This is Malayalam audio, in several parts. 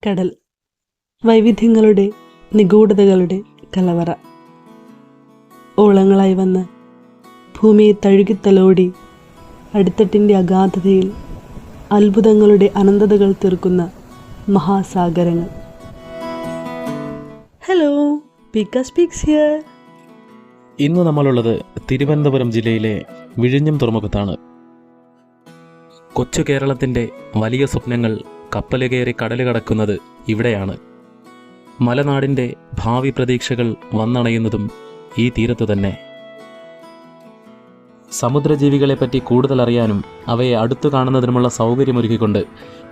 കടൽ, വൈവിധ്യങ്ങളുടെ നിഗൂഢതകളുടെ കലവറ. ഓളങ്ങളായി വന്ന് ഭൂമിയെ തഴുകിത്തലോടി അടിത്തട്ടിൻ്റെ അഗാധതയിൽ അത്ഭുതങ്ങളുടെ അനന്തതകൾ തീർക്കുന്ന മഹാസാഗരങ്ങൾ. Hello, Peeka speaks here. ഇന്ന് നമ്മളുള്ളത് തിരുവനന്തപുരം ജില്ലയിലെ വിഴിഞ്ഞം തുറമുഖത്താണ്. കൊച്ചു കേരളത്തിൻ്റെ വലിയ സ്വപ്നങ്ങൾ കപ്പല് കയറി കടല് കടക്കുന്നത് ഇവിടെയാണ്. മലനാടിൻ്റെ ഭാവി പ്രതീക്ഷകൾ വന്നണയുന്നതും ഈ തീരത്തു തന്നെ. സമുദ്രജീവികളെപ്പറ്റി കൂടുതൽ അറിയാനും അവയെ അടുത്തു കാണുന്നതിനുമുള്ള സൗകര്യമൊരുക്കിക്കൊണ്ട്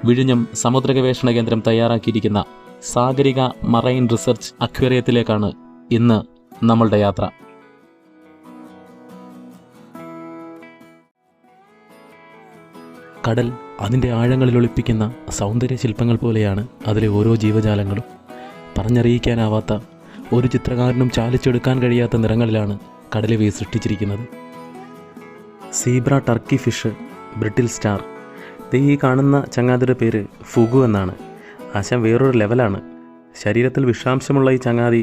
വിഴിഞ്ഞം സമുദ്ര ഗവേഷണ കേന്ദ്രം തയ്യാറാക്കിയിരിക്കുന്ന സാഗരിക മറൈൻ റിസർച്ച് അക്വേറിയത്തിലേക്കാണ് ഇന്ന് നമ്മളുടെ യാത്ര. കടൽ അതിൻ്റെ ആഴങ്ങളിൽ ഒളിപ്പിക്കുന്ന സൗന്ദര്യ ശില്പങ്ങൾ പോലെയാണ് അതിലെ ഓരോ ജീവജാലങ്ങളും. പറഞ്ഞറിയിക്കാനാവാത്ത, ഒരു ചിത്രകാരനും ചാലിച്ചെടുക്കാൻ കഴിയാത്ത നിറങ്ങളിലാണ് കടലിവയെ സൃഷ്ടിച്ചിരിക്കുന്നത്. Zebra turkey fish, brittle star. ഈ കാണുന്ന ചങ്ങാതിയുടെ പേര് ഫുഗു എന്നാണ്. ആശാൻ വേറൊരു ലെവലാണ്. ശരീരത്തിൽ വിഷാംശമുള്ള ഈ ചങ്ങാതി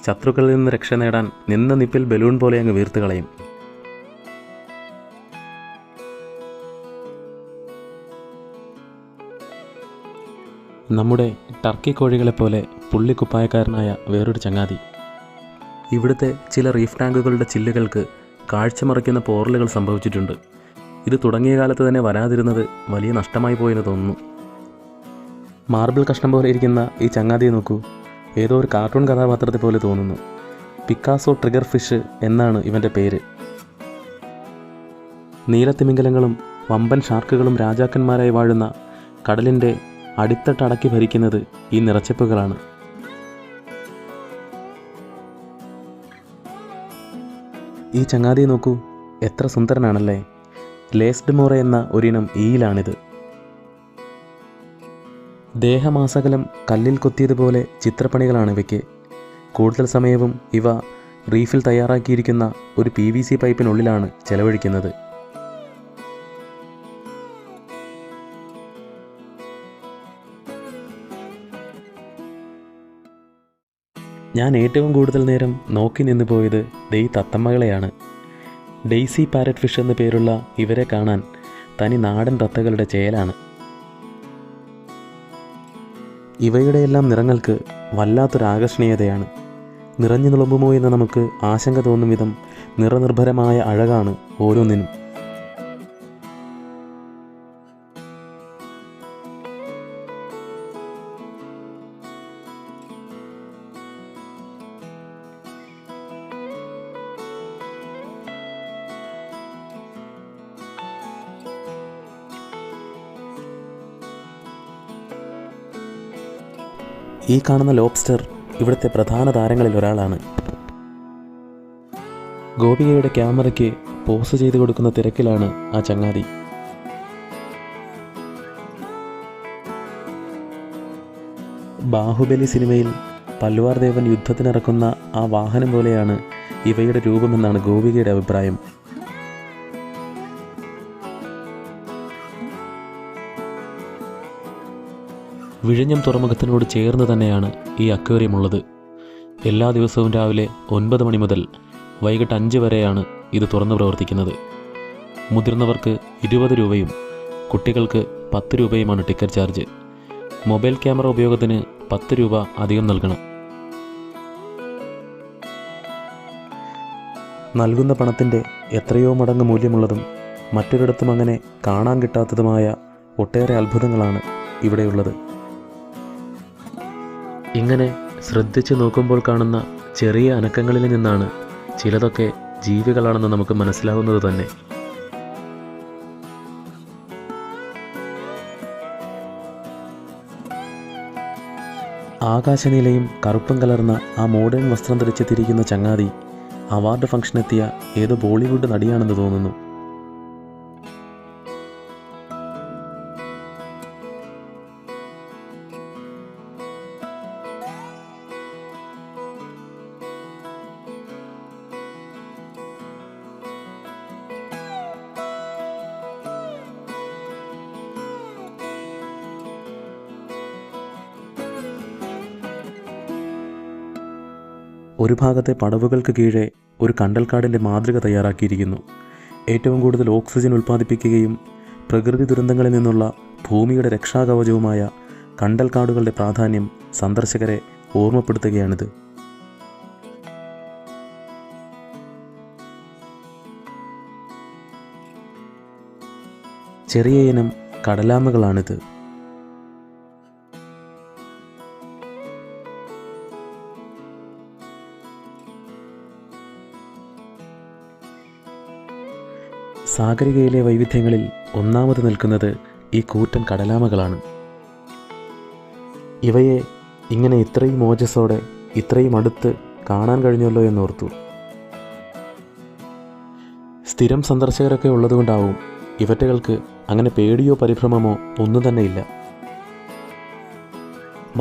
ശത്രുക്കളിൽ നിന്ന് രക്ഷ നേടാൻ നിന്ന നിപ്പിൽ ബലൂൺ പോലെ അങ്ങ് വീർത്ത് കളയും. നമ്മുടെ ടർക്കി കോഴികളെപ്പോലെ പുള്ളിക്കുപ്പായക്കാരനായ വേറൊരു ചങ്ങാതി. ഇവിടുത്തെ ചില റീഫ് ടാങ്കുകളുടെ ചില്ലുകൾക്ക് കാഴ്ചമറയ്ക്കുന്ന പോറലുകൾ സംഭവിച്ചിട്ടുണ്ട്. ഇത് തുടങ്ങിയ കാലത്ത് തന്നെ വരാതിരുന്നത് വലിയ നഷ്ടമായി പോയെന്ന് തോന്നുന്നു. മാർബിൾ കഷ്ണം പോലെ ഇരിക്കുന്ന ഈ ചങ്ങാതിയെ നോക്കൂ. ഏതോ ഒരു കാർട്ടൂൺ കഥാപാത്രത്തെ പോലെ തോന്നുന്നു. പിക്കാസോ ട്രിഗർ ഫിഷ് എന്നാണ് ഇവൻ്റെ പേര്. നീലത്തിമിംഗലങ്ങളും വമ്പൻ ഷാർക്കുകളും രാജാക്കന്മാരായി വാഴുന്ന കടലിൻ്റെ അടിത്തട്ടടക്കി ഭരിക്കുന്നത് ഈ നിറച്ചെപ്പുകളാണ്. ഈ ചങ്ങാതിയെ നോക്കൂ, എത്ര സുന്ദരനാണല്ലേ. ലേസ്ഡ് മോറ എന്ന ഒരിനം ഈയിലാണിത്. ദേഹമാസകലം കല്ലിൽ കൊത്തിയതുപോലെ ചിത്രപ്പണികളാണ് ഇവയ്ക്ക്. കൂടുതൽ സമയവും ഇവ റീഫിൽ തയ്യാറാക്കിയിരിക്കുന്ന ഒരു PVC പൈപ്പിനുള്ളിലാണ് ചെലവഴിക്കുന്നത്. ഞാൻ ഏറ്റവും കൂടുതൽ നേരം നോക്കി നിന്ന് പോയത് ഈ തത്തമ്മകളെയാണ്. ഡെയ്സി പാരറ്റ് ഫിഷ് എന്ന പേരുള്ള ഇവരെ കാണാൻ തനി നാടൻ തത്തകളുടെ ചേലാണ്. ഇവയുടെയെല്ലാം നിറങ്ങൾക്ക് വല്ലാത്തൊരാകർഷണീയതയാണ്. നിറഞ്ഞു നിളമ്പുമോ എന്ന് നമുക്ക് ആശങ്ക തോന്നും വിധം നിറനിർഭരമായ അഴകാണ് ഓരോന്നിനും. ഈ കാണുന്ന ലോബ്സ്റ്റർ ഇവിടുത്തെ പ്രധാന താരങ്ങളിൽ ഒരാളാണ്. ഗോപികയുടെ ക്യാമറയ്ക്ക് പോസ് ചെയ്ത് കൊടുക്കുന്ന തിരക്കിലാണ് ആ ചങ്ങാതി. ബാഹുബലി സിനിമയിൽ പൽവാർ ദേവൻ യുദ്ധത്തിനിറക്കുന്ന ആ വാഹനം പോലെയാണ് ഇവയുടെ രൂപമെന്നാണ് ഗോപികയുടെ അഭിപ്രായം. വിഴിഞ്ഞം തുറമുഖത്തിനോട് ചേർന്ന് തന്നെയാണ് ഈ അക്വേറിയം ഉള്ളത്. എല്ലാ ദിവസവും രാവിലെ 9 മണി മുതൽ വൈകിട്ട് 5 വരെയാണ് ഇത് തുറന്നു പ്രവർത്തിക്കുന്നത്. മുതിർന്നവർക്ക് 20 രൂപയും കുട്ടികൾക്ക് 10 രൂപയുമാണ് ടിക്കറ്റ് ചാർജ്. മൊബൈൽ ക്യാമറ ഉപയോഗത്തിന് 10 രൂപ അധികം നൽകണം. നൽകുന്ന പണത്തിൻ്റെ എത്രയോ മടങ്ങ് മൂല്യമുള്ളതും മറ്റൊരിടത്തും അങ്ങനെ കാണാൻ കിട്ടാത്തതുമായ ഒട്ടേറെ അത്ഭുതങ്ങളാണ് ഇവിടെയുള്ളത്. ഇങ്ങനെ ശ്രദ്ധിച്ചു നോക്കുമ്പോൾ കാണുന്ന ചെറിയ അനക്കങ്ങളിൽ നിന്നാണ് ചിലതൊക്കെ ജീവികളാണെന്ന് നമുക്ക് മനസ്സിലാവുന്നത് തന്നെ. ആകാശനീലയും കറുപ്പും കലർന്ന ആ മോഡേൺ വസ്ത്രം ധരിച്ചെത്തിയിരിക്കുന്ന ചങ്ങാതി അവാർഡ് ഫംഗ്ഷനെത്തിയ ഏതോ ബോളിവുഡ് നടിയാണെന്ന് തോന്നുന്നു. ഒരു ഭാഗത്തെ പടവുകൾക്ക് കീഴെ ഒരു കണ്ടൽക്കാടിൻ്റെ മാതൃക തയ്യാറാക്കിയിരിക്കുന്നു. ഏറ്റവും കൂടുതൽ ഓക്സിജൻ ഉൽപ്പാദിപ്പിക്കുകയും പ്രകൃതി ദുരന്തങ്ങളിൽ നിന്നുള്ള ഭൂമിയുടെ രക്ഷാകവചവുമായ കണ്ടൽക്കാടുകളുടെ പ്രാധാന്യം സന്ദർശകരെ ഓർമ്മപ്പെടുത്തുകയാണിത്. ചെറിയ ഇനം കടലാമകളാണിത്. സാഗരികയിലെ വൈവിധ്യങ്ങളിൽ ഒന്നാമത് നിൽക്കുന്നത് ഈ കൂറ്റൻ കടലാമകളാണ്. ഇവയെ ഇങ്ങനെ ഇത്രയും ഓജസ്സോടെ ഇത്രയും അടുത്ത് കാണാൻ കഴിഞ്ഞല്ലോ എന്നോർത്തു. സ്ഥിരം സന്ദർശകരൊക്കെ ഉള്ളതുകൊണ്ടാവും ഇവറ്റകൾക്ക് അങ്ങനെ പേടിയോ പരിഭ്രമമോ ഒന്നും തന്നെ ഇല്ല.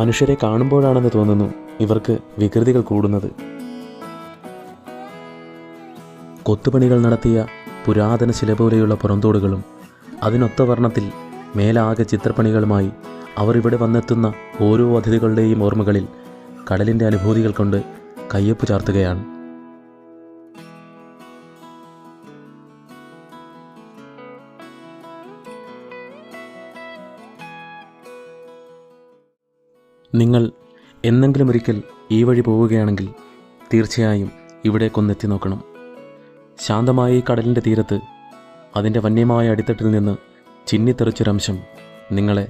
മനുഷ്യരെ കാണുമ്പോഴാണെന്ന് തോന്നുന്നു ഇവർക്ക് വികൃതികൾ കൂടുന്നത്. കൊത്തുപണികൾ നടത്തിയ പുരാതന ശില പോലെയുള്ള പുറന്തോടുകളും അതിനൊത്ത വർണ്ണത്തിൽ മേലാകെ ചിത്രപ്പണികളുമായി അവർ ഇവിടെ വന്നെത്തുന്ന ഓരോ അതിഥികളുടെയും ഓർമ്മകളിൽ കടലിൻ്റെ അനുഭൂതികൾ കൊണ്ട് കയ്യൊപ്പ് ചാർത്തുകയാണ്. നിങ്ങൾ എന്നെങ്കിലും ഒരിക്കൽ ഈ വഴി പോവുകയാണെങ്കിൽ തീർച്ചയായും ഇവിടേക്കൊന്നെത്തി നോക്കണം. ശാന്തമായ ഈ കടലിൻ്റെ തീരത്ത് അതിൻ്റെ വന്യമായ അടിത്തട്ടിൽ നിന്ന് ചിന്നിത്തെറിച്ചൊരംശം നിങ്ങളെ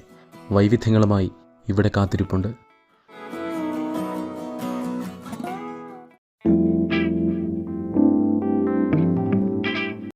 വൈവിധ്യങ്ങളുമായി ഇവിടെ കാത്തിരിപ്പുണ്ട്.